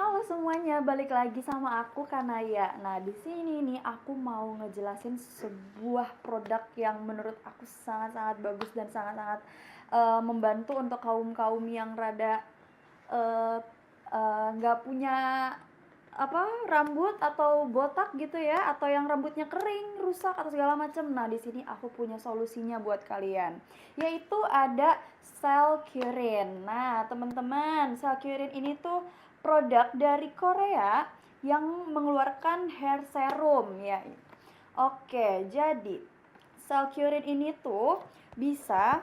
Halo semuanya, balik lagi sama aku Kanaya. Nah, di sini nih aku mau ngejelasin sebuah produk yang menurut aku sangat-sangat bagus dan sangat-sangat membantu untuk kaum-kaum yang rada eh, nggak punya rambut atau botak gitu ya, atau yang rambutnya kering, rusak atau segala macam. Nah, di sini aku punya solusinya buat kalian, yaitu ada Cellcurin. Nah, teman-teman, Cellcurin ini tuh produk dari Korea yang mengeluarkan hair serum ya. Oke, jadi Cellcurin ini tuh bisa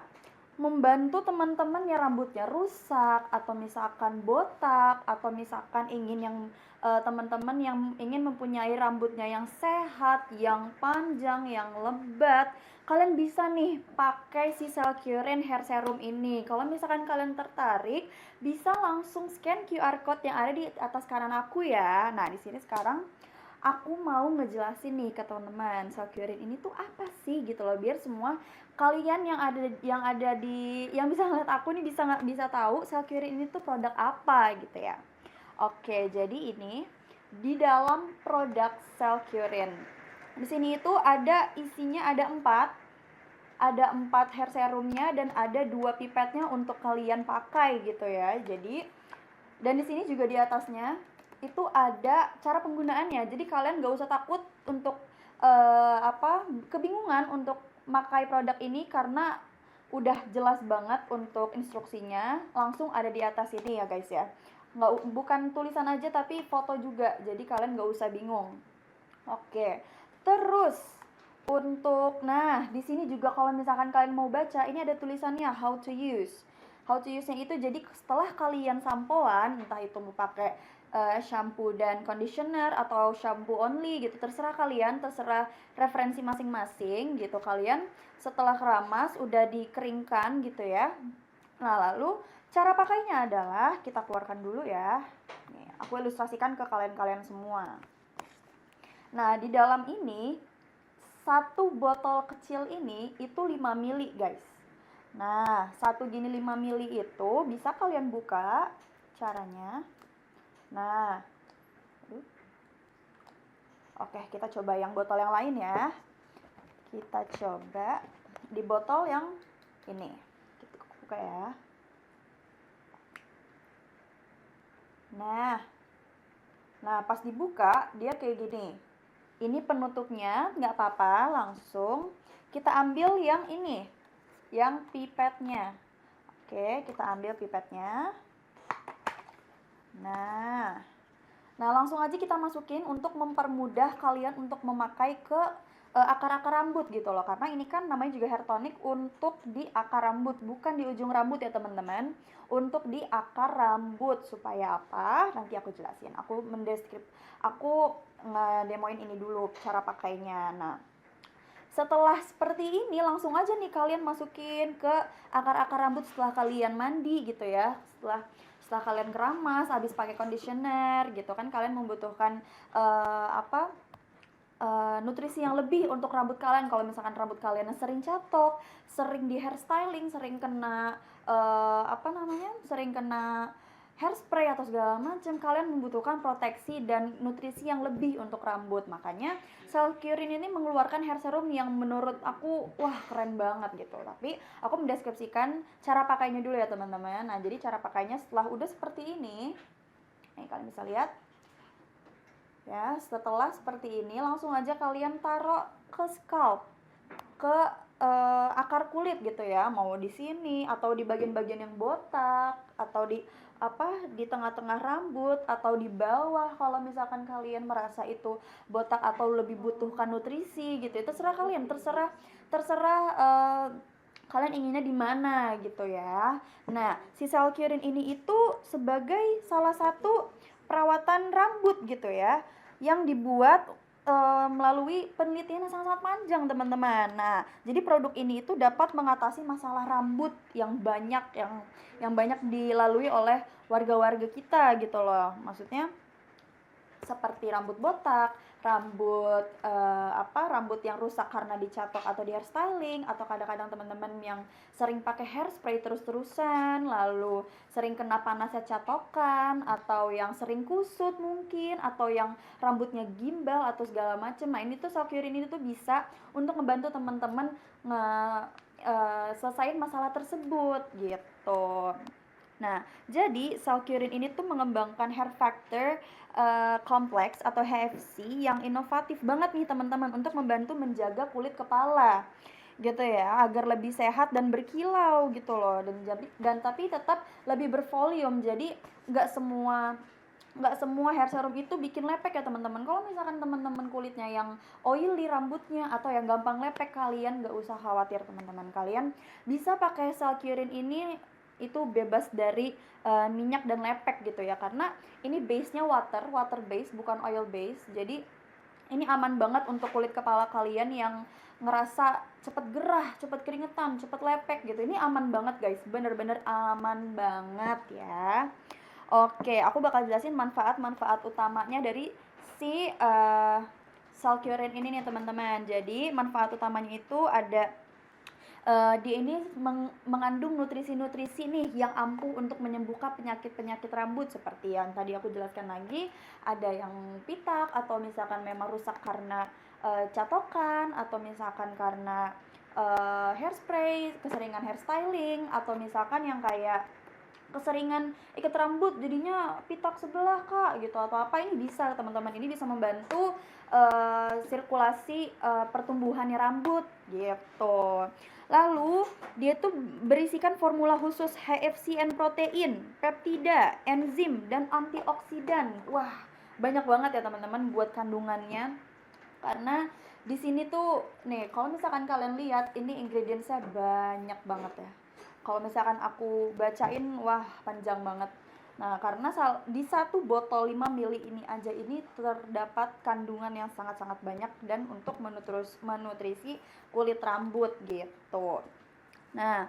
membantu teman-teman yang rambutnya rusak atau misalkan botak atau misalkan ingin yang teman-teman yang ingin mempunyai rambutnya yang sehat, yang panjang, yang lebat, kalian bisa nih pakai si Cellcurin hair serum ini. Kalau misalkan kalian tertarik, bisa langsung scan QR code yang ada di atas kanan aku ya. Nah, di sini sekarang aku mau ngejelasin nih ke teman-teman, Cellcurin ini tuh apa sih gitu loh, biar semua kalian yang bisa ngeliat aku nih bisa tahu Cellcurin ini tuh produk apa gitu ya. Oke, jadi ini di dalam produk Cellcurin. Di sini itu ada isinya ada empat hair serumnya dan ada 2 pipetnya untuk kalian pakai gitu ya. Jadi dan di sini juga di atasnya itu ada cara penggunaannya. Jadi kalian gak usah takut untuk kebingungan untuk pakai produk ini karena udah jelas banget untuk instruksinya. Langsung ada di atas ini ya guys ya. Bukan tulisan aja tapi foto juga. Jadi kalian gak usah bingung. Oke. Terus nah di sini juga kalau misalkan kalian mau baca, ini ada tulisannya how to use. How to use-nya itu jadi setelah kalian sampoan, entah itu mau pakai shampoo dan conditioner atau shampoo only gitu, terserah kalian, terserah referensi masing-masing gitu. Kalian setelah keramas udah dikeringkan gitu ya. Nah, lalu cara pakainya adalah kita keluarkan dulu ya. Nih, aku ilustrasikan ke kalian-kalian semua. Nah, di dalam ini satu botol kecil ini itu 5 mili guys. Nah, satu gini 5 mili itu bisa kalian buka caranya. Nah, oke, kita coba yang botol yang lain ya. Kita coba di botol yang ini. Kita buka ya. Nah pas dibuka dia kayak gini. Ini penutupnya, nggak apa-apa, langsung kita ambil yang ini, yang pipetnya. Oke, kita ambil pipetnya. Nah langsung aja kita masukin untuk mempermudah kalian untuk memakai ke akar-akar rambut gitu loh, karena ini kan namanya juga hair tonic untuk di akar rambut, bukan di ujung rambut ya teman-teman, untuk di akar rambut. Supaya apa? Nanti aku jelasin. Aku ngedemoin ini dulu cara pakainya. Nah, setelah seperti ini langsung aja nih kalian masukin ke akar-akar rambut setelah kalian mandi gitu ya. Setelah kalian keramas, habis pakai conditioner gitu kan, kalian membutuhkan nutrisi yang lebih untuk rambut kalian. Kalau misalkan rambut kalian sering catok, sering di hairstyling, sering kena sering kena hairspray atau segala macam, kalian membutuhkan proteksi dan nutrisi yang lebih untuk rambut. Makanya Cellcurin ini mengeluarkan hair serum yang menurut aku wah keren banget gitu. Tapi aku mendeskripsikan cara pakainya dulu ya teman-teman. Nah, jadi cara pakainya setelah udah seperti ini, kalian bisa lihat ya. Setelah seperti ini langsung aja kalian taruh ke scalp, ke akar kulit gitu ya, mau di sini atau di bagian-bagian yang botak atau di tengah-tengah rambut atau di bawah. Kalau misalkan kalian merasa itu botak atau lebih butuhkan nutrisi gitu, itu terserah kalian, terserah kalian inginnya di mana gitu ya. Nah, si Cellcurin ini itu sebagai salah satu perawatan rambut gitu ya, yang dibuat melalui penelitian yang sangat panjang teman-teman. Nah, jadi produk ini itu dapat mengatasi masalah rambut yang banyak dilalui oleh warga-warga kita gitu loh. Maksudnya seperti rambut botak, rambut yang rusak karena dicatok atau di hairstyling, atau kadang-kadang teman-teman yang sering pakai hairspray terus-terusan, lalu sering kena panasnya catokan, atau yang sering kusut mungkin, atau yang rambutnya gimbal atau segala macam. Nah, ini tuh Salcurin ini tuh bisa untuk membantu teman-teman selesain masalah tersebut gitu. Nah, jadi Salcurin ini tuh mengembangkan hair factor kompleks atau HFC yang inovatif banget nih teman-teman untuk membantu menjaga kulit kepala gitu ya, agar lebih sehat dan berkilau gitu loh, dan tapi tetap lebih bervolume. Jadi nggak semua hair serum itu bikin lepek ya teman-teman. Kalau misalkan teman-teman kulitnya yang oily rambutnya atau yang gampang lepek, kalian nggak usah khawatir teman-teman. Kalian bisa pakai Salcurin ini itu bebas dari minyak dan lepek gitu ya, karena ini base-nya water base bukan oil base. Jadi ini aman banget untuk kulit kepala kalian yang ngerasa cepet gerah, cepet keringetan, cepet lepek gitu. Ini aman banget guys, bener-bener aman banget ya. Oke, aku bakal jelasin manfaat-manfaat utamanya dari si Salcurin ini nih teman-teman. Jadi manfaat utamanya itu ada dia ini mengandung nutrisi-nutrisi nih yang ampuh untuk menyembuhkan penyakit-penyakit rambut seperti yang tadi aku jelaskan lagi. Ada yang pitak, atau misalkan memang rusak karena catokan, atau misalkan karena hairspray, keseringan hairstyling, atau misalkan yang kayak keseringan ikat rambut jadinya pitak sebelah kak gitu atau apa. Ini bisa teman-teman, ini bisa membantu sirkulasi pertumbuhannya rambut gitu. Lalu dia tuh berisikan formula khusus HFCN protein, peptida, enzim, dan antioksidan. Wah, banyak banget ya teman-teman buat kandungannya. Karena di sini tuh nih, kalau misalkan kalian lihat ini ingredientsnya banyak banget ya. Kalau misalkan aku bacain, wah panjang banget. Nah, karena di satu botol 5 ml ini aja ini terdapat kandungan yang sangat-sangat banyak dan untuk menutrisi kulit rambut gitu. Nah,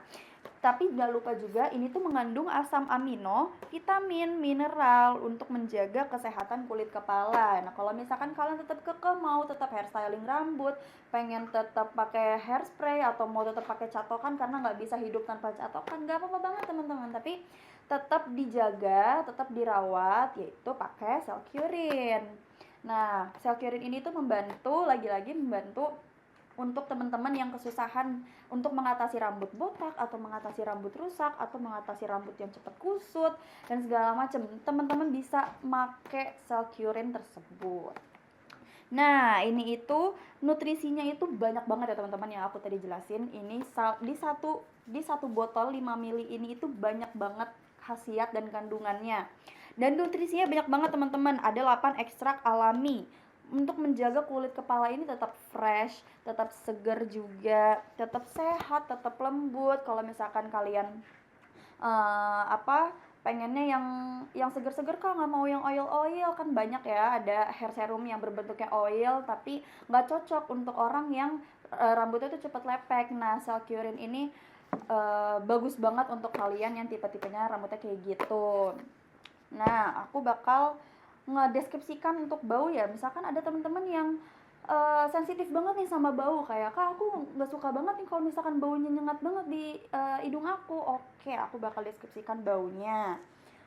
tapi jangan lupa juga ini tuh mengandung asam amino, vitamin, mineral untuk menjaga kesehatan kulit kepala. Nah, kalau misalkan kalian tetap kekeh mau tetap hairstyling rambut, pengen tetap pakai hairspray atau mau tetap pakai catokan karena nggak bisa hidup tanpa catokan, nggak apa-apa banget teman-teman. Tapi tetap dijaga, tetap dirawat, yaitu pakai Salcurin. Nah, Salcurin ini tuh lagi-lagi membantu untuk teman-teman yang kesusahan untuk mengatasi rambut botak, atau mengatasi rambut rusak, atau mengatasi rambut yang cepat kusut dan segala macam. Teman-teman bisa make Salcurin tersebut. Nah, ini itu nutrisinya itu banyak banget ya teman-teman yang aku tadi jelasin. Ini di satu botol 5 ml ini itu banyak banget khasiat dan kandungannya. Dan nutrisinya banyak banget teman-teman. Ada 8 ekstrak alami untuk menjaga kulit kepala ini tetap fresh, tetap segar juga, tetap sehat, tetap lembut. Kalau misalkan kalian pengennya yang seger-seger kak, nggak mau yang oil kan banyak ya, ada hair serum yang berbentuknya oil tapi nggak cocok untuk orang yang rambutnya tuh cepat lepek. Nah, Salcurin ini bagus banget untuk kalian yang tipe-tipenya rambutnya kayak gitu. Nah, aku bakal ngedeskripsikan untuk bau ya. Misalkan ada teman-teman yang sensitif banget nih sama bau, kayak kak aku nggak suka banget nih kalau misalkan baunya nyengat banget di hidung aku. Oke, aku bakal deskripsikan baunya.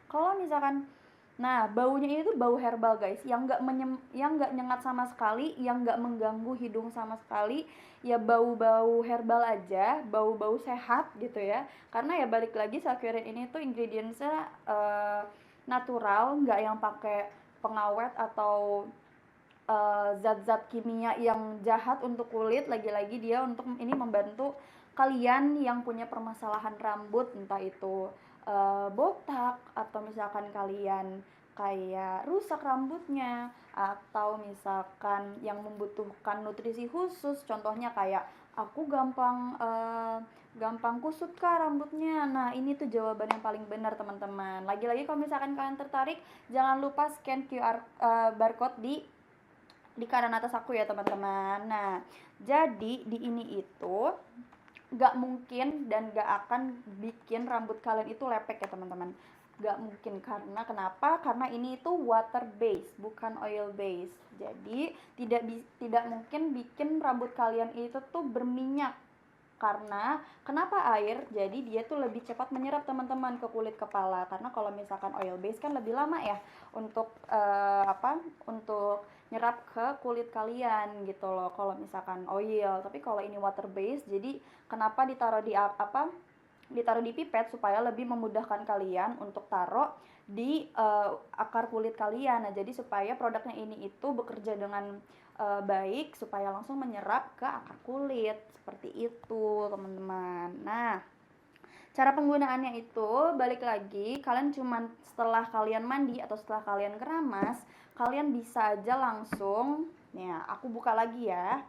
Kalau misalkan, nah baunya itu bau herbal guys, yang nggak nyengat sama sekali, yang nggak mengganggu hidung sama sekali, ya bau-bau herbal aja, bau-bau sehat gitu ya. Karena ya balik lagi Salcurin ini tuh ingredientsnya natural, nggak yang pakai pengawet atau zat-zat kimia yang jahat untuk kulit. Lagi-lagi dia untuk ini membantu kalian yang punya permasalahan rambut, entah itu botak, atau misalkan kalian kayak rusak rambutnya, atau misalkan yang membutuhkan nutrisi khusus, contohnya kayak aku gampang kusut kah rambutnya. Nah, ini tuh jawaban yang paling benar teman-teman. Lagi-lagi kalau misalkan kalian tertarik, jangan lupa scan QR barcode di kanan atas aku ya teman-teman. Nah, jadi di ini itu gak mungkin dan gak akan bikin rambut kalian itu lepek ya teman-teman. Nggak mungkin, karena kenapa? Karena ini itu water base, bukan oil base. Jadi tidak mungkin bikin rambut kalian itu tuh berminyak. Karena kenapa air? Jadi dia tuh lebih cepat menyerap teman-teman ke kulit kepala. Karena kalau misalkan oil base kan lebih lama ya untuk Untuk nyerap ke kulit kalian gitu loh. Kalau misalkan oil, tapi kalau ini water base, jadi kenapa ditaruh di pipet supaya lebih memudahkan kalian untuk taruh di akar kulit kalian. Nah, jadi supaya produknya ini itu bekerja dengan baik supaya langsung menyerap ke akar kulit. Seperti itu, teman-teman. Nah, cara penggunaannya itu balik lagi, kalian cuman setelah kalian mandi atau setelah kalian keramas, kalian bisa aja langsung, nih aku buka lagi ya.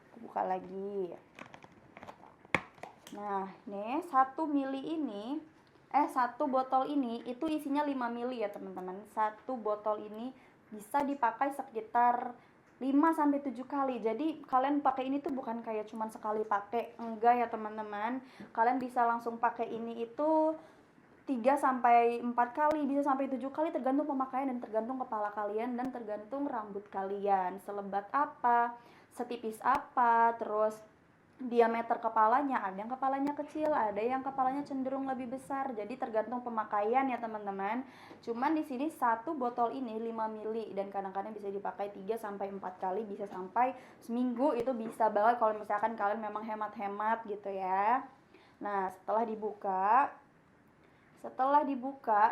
Aku buka lagi. Nah, nih 1 botol ini itu isinya 5 mili ya, teman-teman. 1 botol ini bisa dipakai sekitar 5 sampai 7 kali. Jadi kalian pakai ini tuh bukan kayak cuman sekali pakai, enggak ya, teman-teman. Kalian bisa langsung pakai ini itu 3 sampai 4 kali, bisa sampai 7 kali, tergantung pemakaian dan tergantung kepala kalian dan tergantung rambut kalian. Selebat apa, setipis apa, terus diameter kepalanya, ada yang kepalanya kecil, ada yang kepalanya cenderung lebih besar. Jadi tergantung pemakaian ya, teman-teman. Cuman di sini 1 botol ini 5 mili dan kadang-kadang bisa dipakai 3 sampai 4 kali, bisa sampai seminggu, itu bisa banget kalau misalkan kalian memang hemat-hemat gitu ya. Nah, setelah dibuka,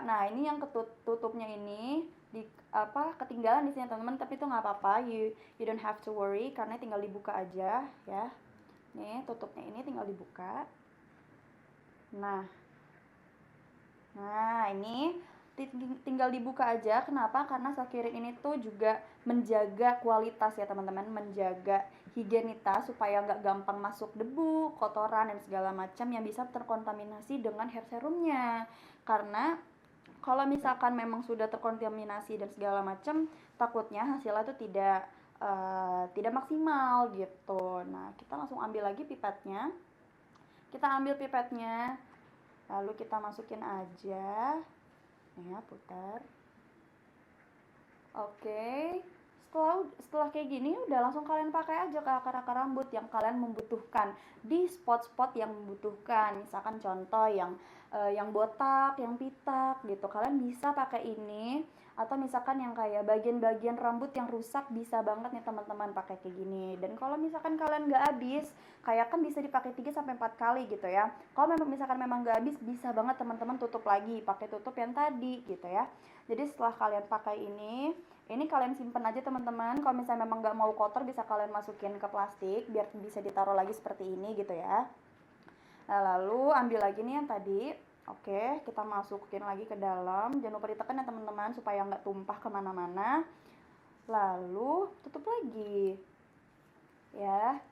nah ini yang tutupnya ini ketinggalan di sini, teman-teman, tapi itu nggak apa-apa, you don't have to worry karena tinggal dibuka aja ya. Nih, tutupnya ini tinggal dibuka. Nah, ini tinggal dibuka aja. Kenapa? Karena Sakirin ini tuh juga menjaga kualitas ya, teman-teman, menjaga higienitas supaya nggak gampang masuk debu, kotoran dan segala macam yang bisa terkontaminasi dengan hair serumnya. Karena kalau misalkan memang sudah terkontaminasi dan segala macam, takutnya hasilnya tuh tidak maksimal gitu. Nah, kita langsung ambil lagi pipetnya. Lalu kita masukin aja. Ya, putar. Oke. Setelah kayak gini, udah langsung kalian pakai aja ke akar-akar rambut yang kalian membutuhkan, di spot-spot yang membutuhkan. Misalkan contoh yang botak, yang pitak gitu, kalian bisa pakai ini. Atau misalkan yang kayak bagian-bagian rambut yang rusak, bisa banget nih teman-teman pakai kayak gini. Dan kalau misalkan kalian nggak habis, kayak kan bisa dipakai 3 sampai 4 kali gitu ya. Kalau misalkan memang nggak habis, bisa banget teman-teman tutup lagi, pakai tutup yang tadi gitu ya. Jadi setelah kalian pakai ini kalian simpen aja, teman-teman. Kalau misalnya memang nggak mau kotor, bisa kalian masukin ke plastik biar bisa ditaruh lagi seperti ini gitu ya. Nah, lalu ambil lagi nih yang tadi. Oke, kita masukin lagi ke dalam. Jangan lupa ditekan ya, teman-teman, supaya nggak tumpah kemana-mana. Lalu tutup lagi ya.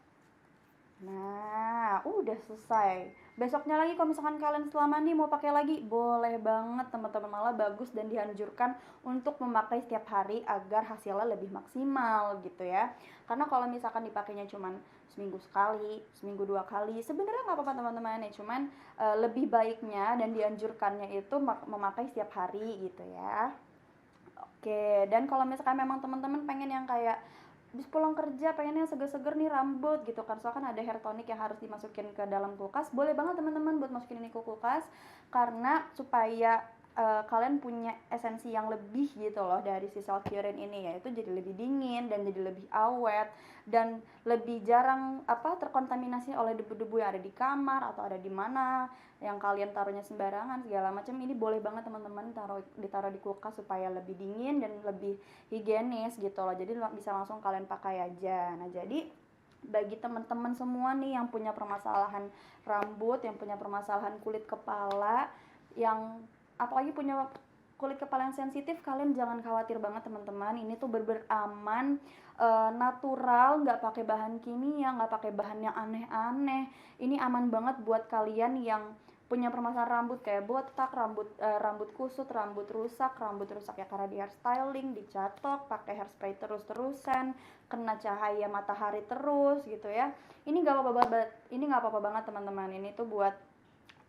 Nah, udah selesai. Besoknya lagi kalau misalkan kalian setelah mandi mau pakai lagi, boleh banget, teman-teman. Malah bagus dan dianjurkan untuk memakai setiap hari agar hasilnya lebih maksimal gitu ya. Karena kalau misalkan dipakainya cuman seminggu sekali, seminggu 2 kali, sebenarnya nggak apa-apa, teman-teman ya. Cuman lebih baiknya dan dianjurkannya itu memakai setiap hari gitu ya. Oke, dan kalau misalkan memang teman-teman pengen yang kayak habis pulang kerja pengennya seger-seger nih rambut gitu kan, soalnya kan ada hair tonic yang harus dimasukin ke dalam kulkas, boleh banget teman-teman buat masukin ini ke kulkas, karena supaya kalian punya esensi yang lebih gitu loh dari si Self-Curin ini, yaitu jadi lebih dingin dan jadi lebih awet dan lebih jarang terkontaminasi oleh debu-debu yang ada di kamar atau ada di mana yang kalian taruhnya sembarangan segala macam. Ini boleh banget teman-teman ditaruh di kulkas supaya lebih dingin dan lebih higienis gitu loh. Jadi bisa langsung kalian pakai aja. Nah, jadi bagi teman-teman semua nih yang punya permasalahan rambut, yang punya permasalahan kulit kepala, yang apalagi punya kulit kepala yang sensitif, kalian jangan khawatir banget, teman-teman. Ini tuh bener-bener aman, natural, nggak pakai bahan kimia, nggak pakai bahan yang aneh-aneh. Ini aman banget buat kalian yang punya permasalahan rambut kayak botak, rambut kusut, rambut rusak ya karena di hairstyling, dicatok, pakai hairspray terus-terusan, kena cahaya matahari terus gitu ya. Ini nggak apa-apa banget, teman-teman. Ini tuh buat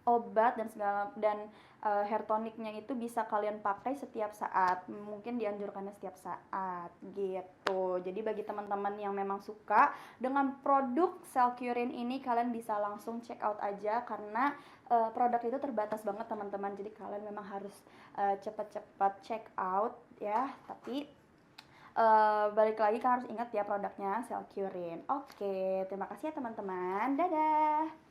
obat dan segala dan hair tonicnya itu bisa kalian pakai setiap saat, mungkin dianjurkannya setiap saat gitu. Jadi bagi teman-teman yang memang suka dengan produk Celcurin ini, kalian bisa langsung check out aja karena produk itu terbatas banget teman-teman. Jadi kalian memang harus cepat-cepat check out ya. Tapi balik lagi, kalian harus ingat ya produknya Celcurin. Oke, terima kasih ya teman-teman. Dadah.